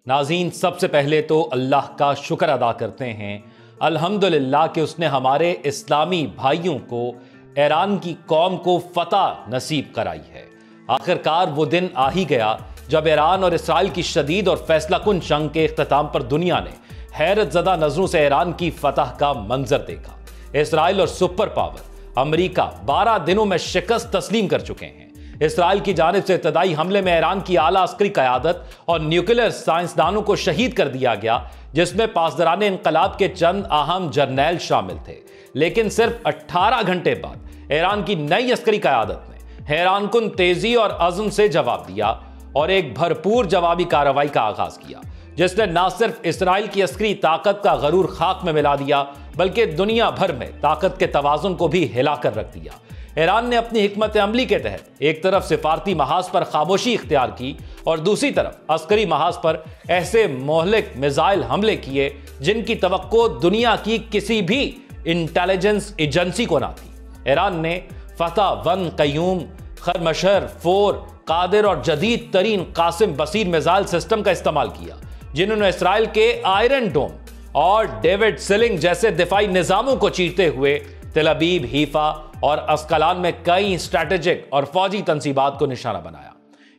ناظرین، سب سے پہلے تو اللہ کا شکر ادا کرتے ہیں الحمدللہ کہ اس نے ہمارے اسلامی بھائیوں کو، ایران کی قوم کو فتح نصیب کرائی ہے۔ آخرکار وہ دن آ ہی گیا جب ایران اور اسرائیل کی شدید اور فیصلہ کن جنگ کے اختتام پر دنیا نے حیرت زدہ نظروں سے ایران کی فتح کا منظر دیکھا۔ اسرائیل اور سپر پاور امریکہ 12 دنوں میں شکست تسلیم کر چکے ہیں۔ اسرائیل کی جانب سے ابتدائی حملے میں ایران کی اعلیٰ عسکری قیادت اور نیوکلیئر سائنسدانوں کو شہید کر دیا گیا، جس میں پاسداران انقلاب کے چند اہم جرنیل شامل تھے۔ لیکن صرف 18 گھنٹے بعد ایران کی نئی عسکری قیادت نے حیران کن تیزی اور عزم سے جواب دیا اور ایک بھرپور جوابی کارروائی کا آغاز کیا، جس نے نہ صرف اسرائیل کی عسکری طاقت کا غرور خاک میں ملا دیا بلکہ دنیا بھر میں طاقت کے توازن کو بھی ہلا کر رکھ دیا۔ ایران نے اپنی حکمت عملی کے تحت ایک طرف سفارتی محاذ پر خاموشی اختیار کی اور دوسری طرف عسکری محاذ پر ایسے مہلک میزائل حملے کیے جن کی توقع دنیا کی کسی بھی انٹیلیجنس ایجنسی کو نہ تھی۔ ایران نے فتح 1 قیوم، خرمشہر 4 قادر اور جدید ترین قاسم بصیر میزائل سسٹم کا استعمال کیا، جنہوں نے اسرائیل کے آئرن ڈوم اور ڈیوڈ سلنگ جیسے دفاعی نظاموں کو چیرتے ہوئے تل ابیب، حیفا اور اسقلان میں کئی اسٹریٹجک اور فوجی تنصیبات کو نشانہ بنایا۔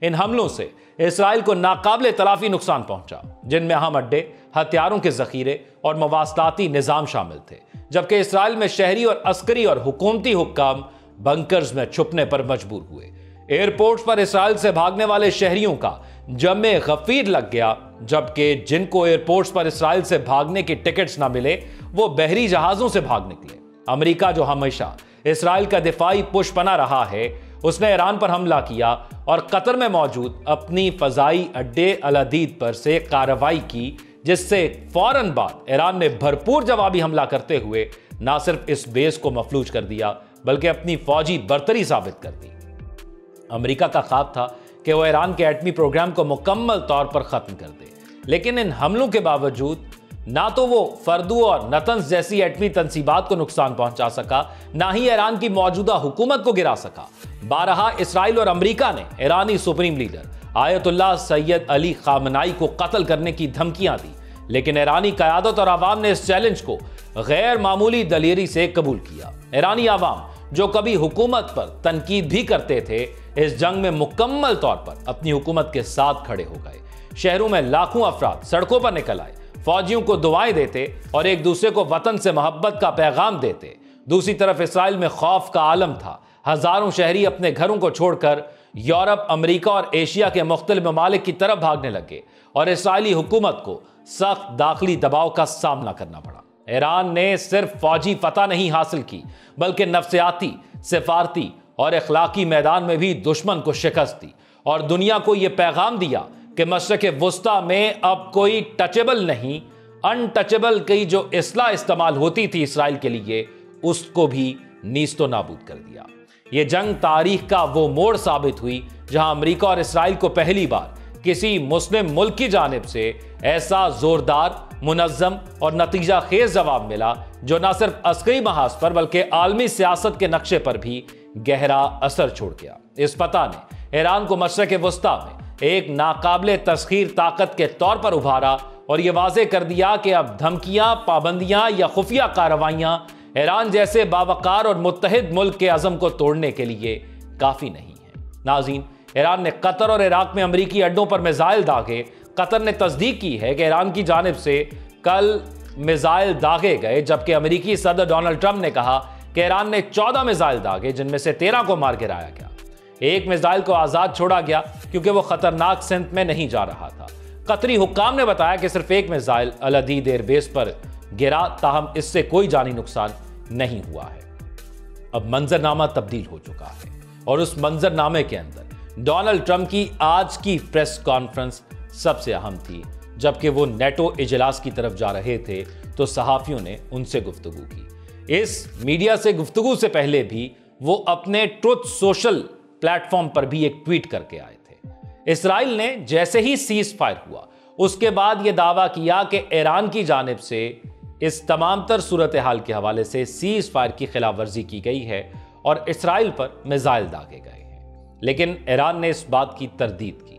ان حملوں سے اسرائیل کو ناقابل تلافی نقصان پہنچا، جن میں اہم اڈے، ہتھیاروں کے ذخیرے اور مواصلاتی نظام شامل تھے، جبکہ اسرائیل میں شہری اور عسکری اور حکومتی حکام بنکرز میں چھپنے پر مجبور ہوئے۔ ایئرپورٹس پر اسرائیل سے بھاگنے والے شہریوں کا جمع غفیر لگ گیا، جبکہ جن کو ایئرپورٹس پر اسرائیل سے بھاگنے کی ٹکٹس نہ ملے وہ بحری جہازوں سے بھاگ نکلے۔ امریکہ، جو ہمیشہ اسرائیل کا دفاعی پش پناہ رہا ہے، اس نے ایران پر حملہ کیا اور قطر میں موجود اپنی فضائی اڈے العدید پر سے کارروائی کی، جس سے فوراً بعد ایران نے بھرپور جوابی حملہ کرتے ہوئے نہ صرف اس بیس کو مفلوج کر دیا بلکہ اپنی فوجی برتری ثابت کر دی۔ امریکہ کا خواب تھا کہ وہ ایران کے ایٹمی پروگرام کو مکمل طور پر ختم کر دے، لیکن ان حملوں کے باوجود نہ تو وہ فردو اور نتنز جیسی ایٹمی تنصیبات کو نقصان پہنچا سکا، نہ ہی ایران کی موجودہ حکومت کو گرا سکا۔ بارہا اسرائیل اور امریکہ نے ایرانی سپریم لیڈر آیت اللہ سید علی خامنائی کو قتل کرنے کی دھمکیاں دی، لیکن ایرانی قیادت اور عوام نے اس چیلنج کو غیر معمولی دلیری سے قبول کیا۔ ایرانی عوام، جو کبھی حکومت پر تنقید بھی کرتے تھے، اس جنگ میں مکمل طور پر اپنی حکومت کے ساتھ کھڑے ہو گئے۔ شہروں میں لاکھوں افراد سڑکوں پر نکل آئے، فوجیوں کو دعائیں دیتے اور ایک دوسرے کو وطن سے محبت کا پیغام دیتے۔ دوسری طرف اسرائیل میں خوف کا عالم تھا۔ ہزاروں شہری اپنے گھروں کو چھوڑ کر یورپ، امریکہ اور ایشیا کے مختلف ممالک کی طرف بھاگنے لگے اور اسرائیلی حکومت کو سخت داخلی دباؤ کا سامنا کرنا پڑا۔ ایران نے صرف فوجی فتح نہیں حاصل کی بلکہ نفسیاتی، سفارتی اور اخلاقی میدان میں بھی دشمن کو شکست دی اور دنیا کو یہ پیغام دیا کہ مشرق وسطیٰ میں اب کوئی ٹچیبل نہیں، ان ٹچیبل کی جو اصطلاح استعمال ہوتی تھی اسرائیل کے لیے، اس کو بھی نیست و نابود کر دیا۔ یہ جنگ تاریخ کا وہ موڑ ثابت ہوئی جہاں امریکہ اور اسرائیل کو پہلی بار کسی مسلم ملک کی جانب سے ایسا زوردار، منظم اور نتیجہ خیز جواب ملا جو نہ صرف عسکری محاذ پر بلکہ عالمی سیاست کے نقشے پر بھی گہرا اثر چھوڑ گیا۔ اس فتح نے ایران کو مشرق وسطیٰ میں ایک ناقابل تسخیر طاقت کے طور پر ابھارا اور یہ واضح کر دیا کہ اب دھمکیاں، پابندیاں یا خفیہ کارروائیاں ایران جیسے باوقار اور متحد ملک کے عزم کو توڑنے کے لیے کافی نہیں ہیں۔ ناظرین، ایران نے قطر اور عراق میں امریکی اڈوں پر میزائل داغے۔ قطر نے تصدیق کی ہے کہ ایران کی جانب سے کل میزائل داغے گئے، جبکہ امریکی صدر ڈونلڈ ٹرمپ نے کہا کہ ایران نے 14 میزائل داغے، جن میں سے 13 کو مار گرایا گیا۔ ایک میزائل کو آزاد چھوڑا گیا کیونکہ وہ خطرناک سمت میں نہیں جا رہا تھا۔ قطری حکام نے بتایا کہ صرف ایک میزائل العدید ایئر بیس پر گرا، تاہم اس سے کوئی جانی نقصان نہیں ہوا ہے۔ اب منظرنامہ تبدیل ہو چکا ہے اور اس منظرنامے کے اندر ڈونلڈ ٹرمپ کی آج کی پریس کانفرنس سب سے اہم تھی۔ جبکہ وہ نیٹو اجلاس کی طرف جا رہے تھے تو صحافیوں نے ان سے گفتگو کی۔ اس میڈیا سے گفتگو سے پہلے بھی وہ اپنے ٹروتھ سوشل پلیٹ فارم پر بھی ایک ٹویٹ کر کے آئے تھے۔ اسرائیل نے جیسے ہی سیز فائر ہوا، اس کے بعد یہ دعویٰ کیا کہ ایران کی جانب سے اس تمام تر صورتحال کے حوالے سے سیز فائر کی خلاف ورزی کی گئی ہے اور اسرائیل پر میزائل داغے گئے ہیں، لیکن ایران نے اس بات کی تردید کی۔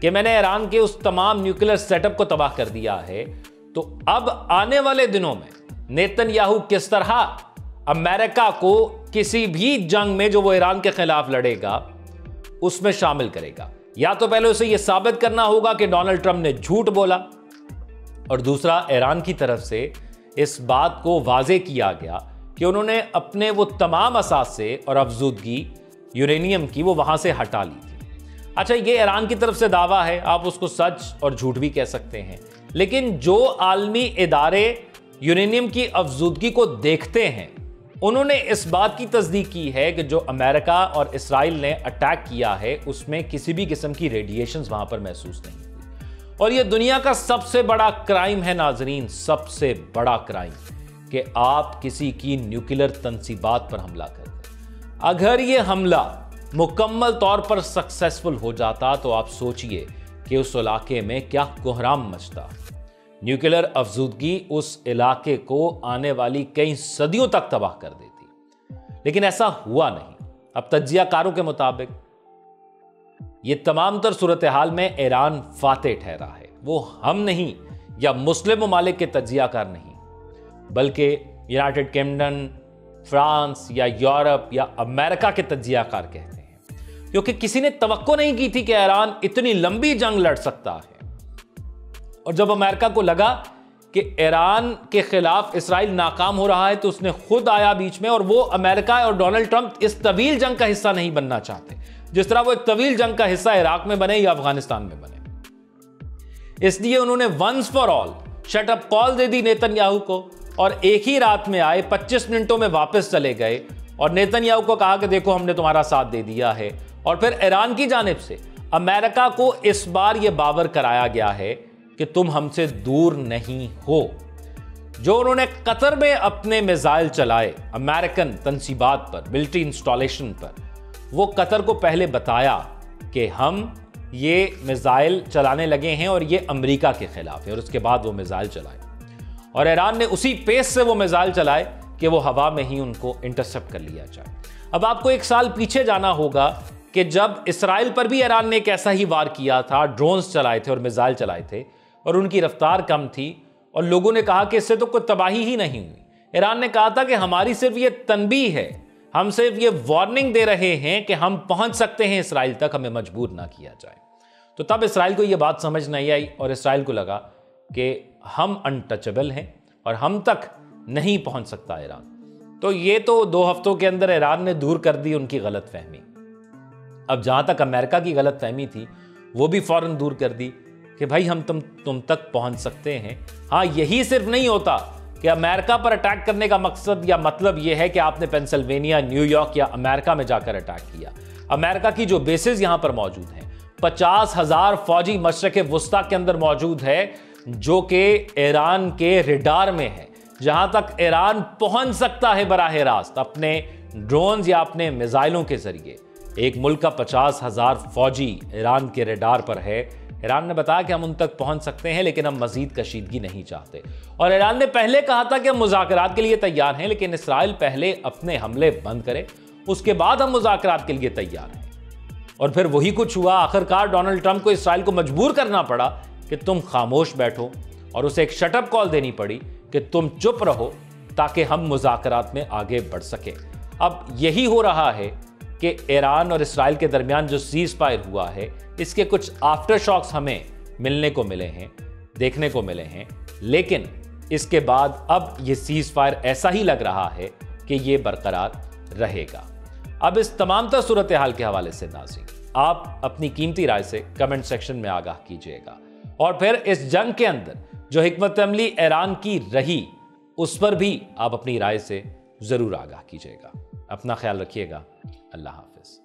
کہ میں نے ایران کے اس تمام نیوکلیر سیٹ اپ کو تباہ کر دیا ہے، تو اب آنے والے دنوں میں نیتن یاہو کس طرح امریکہ کو کسی بھی جنگ میں جو وہ ایران کے خلاف لڑے گا اس میں شامل کرے گا؟ یا تو پہلے اسے یہ ثابت کرنا ہوگا کہ ڈونلڈ ٹرمپ نے جھوٹ بولا، اور دوسرا ایران کی طرف سے اس بات کو واضح کیا گیا کہ انہوں نے اپنے وہ تمام اثاثے اور افزودگی یورینیم کی وہ وہاں سے ہٹا لی تھی۔ اچھا، یہ ایران کی طرف سے دعویٰ ہے، آپ اس کو سچ اور جھوٹ بھی کہہ سکتے ہیں، لیکن جو عالمی ادارے یورینیم کی افزودگی کو دیکھتے ہیں انہوں نے اس بات کی تصدیق کی ہے کہ جو امریکہ اور اسرائیل نے اٹیک کیا ہے اس میں کسی بھی قسم کی ریڈیشنز وہاں پر محسوس نہیں ہوئی، اور یہ دنیا کا سب سے بڑا کرائم ہے ناظرین، سب سے بڑا کرائم، کہ آپ کسی کی نیوکلیر تنصیبات پر حملہ کرتے ہیں۔ اگر یہ حملہ مکمل طور پر سکسیسفل ہو جاتا تو آپ سوچئے کہ اس علاقے میں کیا کوہرام مچتا۔ نیوکلیر افزودگی اس علاقے کو آنے والی کئی صدیوں تک تباہ کر دیتی، لیکن ایسا ہوا نہیں۔ اب تجزیہ کاروں کے مطابق یہ تمام تر صورتحال میں ایران فاتح ٹھہرا ہے، وہ ہم نہیں یا مسلم ممالک کے تجزیہ کار نہیں، بلکہ یونائیٹڈ کنگڈم، فرانس یا یورپ یا امریکہ کے تجزیہ کار کہتے ہیں، کیونکہ کسی نے توقع نہیں کی تھی کہ ایران اتنی لمبی جنگ لڑ سکتا ہے۔ اور جب امریکہ کو لگا کہ ایران کے خلاف اسرائیل ناکام ہو رہا ہے تو اس نے خود آیا بیچ میں، اور وہ امریکہ اور ڈونلڈ ٹرمپ اس طویل جنگ کا حصہ نہیں بننا چاہتے، جس طرح وہ ایک طویل جنگ کا حصہ عراق میں بنے یا افغانستان میں بنے۔ اس لیے انہوں نے once for all shut up call دے دی نیتن یاہو کو، اور ایک ہی رات میں آئے، 25 منٹوں میں واپس چلے گئے اور نیتن یاہو کو کہا کہ دیکھو ہم نے تمہارا ساتھ دے دیا ہے۔ اور پھر ایران کی جانب سے امریکہ کو اس بار یہ باور کرایا گیا ہے کہ تم ہم سے دور نہیں ہو۔ جو انہوں نے قطر میں اپنے میزائل چلائے امریکن تنصیبات پر، ملٹری انسٹالیشن پر، وہ قطر کو پہلے بتایا کہ ہم یہ میزائل چلانے لگے ہیں اور یہ امریکہ کے خلاف ہے، اور اس کے بعد وہ میزائل چلائے، اور ایران نے اسی پیس سے وہ میزائل چلائے کہ وہ ہوا میں ہی ان کو انٹرسپٹ کر لیا جائے۔ اب آپ کو ایک سال پیچھے جانا ہوگا کہ جب اسرائیل پر بھی ایران نے ایک ایسا ہی وار کیا تھا، ڈرونز چلائے تھے اور میزائل چلائے تھے، اور ان کی رفتار کم تھی، اور لوگوں نے کہا کہ اس سے تو کوئی تباہی ہی نہیں ہوئی۔ ایران نے کہا تھا کہ ہماری صرف یہ تنبیہ ہے، ہم صرف یہ وارننگ دے رہے ہیں کہ ہم پہنچ سکتے ہیں اسرائیل تک، ہمیں مجبور نہ کیا جائے۔ تو تب اسرائیل کو یہ بات سمجھ نہیں آئی، اور اسرائیل کو لگا کہ ہم انٹچبل ہیں اور ہم تک نہیں پہنچ سکتا ایران۔ تو یہ تو 2 ہفتوں کے اندر ایران نے دور کر دی ان کی غلط فہمی۔ اب جہاں تک امریکہ کی غلط فہمی تھی وہ بھی فوراً دور کر دی کہ بھائی ہم تم تک پہنچ سکتے ہیں۔ ہاں، یہی صرف نہیں ہوتا کہ امریکہ پر اٹیک کرنے کا مقصد یا مطلب یہ ہے کہ آپ نے پینسلوینیا، نیو یارک یا امریکہ میں جا کر اٹیک کیا۔ امریکہ کی جو بیسز یہاں پر موجود ہیں، 50,000 فوجی مشرق وسطیٰ کے اندر موجود ہے، جو کہ ایران کے ریڈار میں ہے، جہاں تک ایران پہنچ سکتا ہے براہ راست اپنے ڈرونز یا اپنے میزائلوں کے ذریعے۔ ایک ملک کا 50,000 فوجی ایران کے ریڈار پر ہے۔ ایران نے بتایا کہ ہم ان تک پہنچ سکتے ہیں، لیکن ہم مزید کشیدگی نہیں چاہتے، اور ایران نے پہلے کہا تھا کہ ہم مذاکرات کے لیے تیار ہیں، لیکن اسرائیل پہلے اپنے حملے بند کرے، اس کے بعد ہم مذاکرات کے لیے تیار ہیں۔ اور پھر وہی کچھ ہوا، آخرکار ڈونلڈ ٹرمپ کو اسرائیل کو مجبور کرنا پڑا کہ تم خاموش بیٹھو، اور اسے ایک شٹ اپ کال دینی پڑی کہ تم چپ رہو تاکہ ہم مذاکرات میں آگے بڑھ سکیں۔ اب یہی ہو رہا ہے کہ ایران اور اسرائیل کے درمیان جو سیز فائر ہوا ہے، اس کے کچھ آفٹر شاکس ہمیں ملنے کو ملے ہیں، دیکھنے کو ملے ہیں، لیکن اس کے بعد اب یہ سیز فائر ایسا ہی لگ رہا ہے کہ یہ برقرار رہے گا۔ اب اس تمام تر صورتحال کے حوالے سے ناظرین، آپ اپنی قیمتی رائے سے کمنٹ سیکشن میں آگاہ کیجئے گا، اور پھر اس جنگ کے اندر جو حکمت عملی ایران کی رہی اس پر بھی آپ اپنی رائے سے ضرور آگاہ کیجئے گا۔ اپنا خیال رکھیے گا۔ اللہ حافظ۔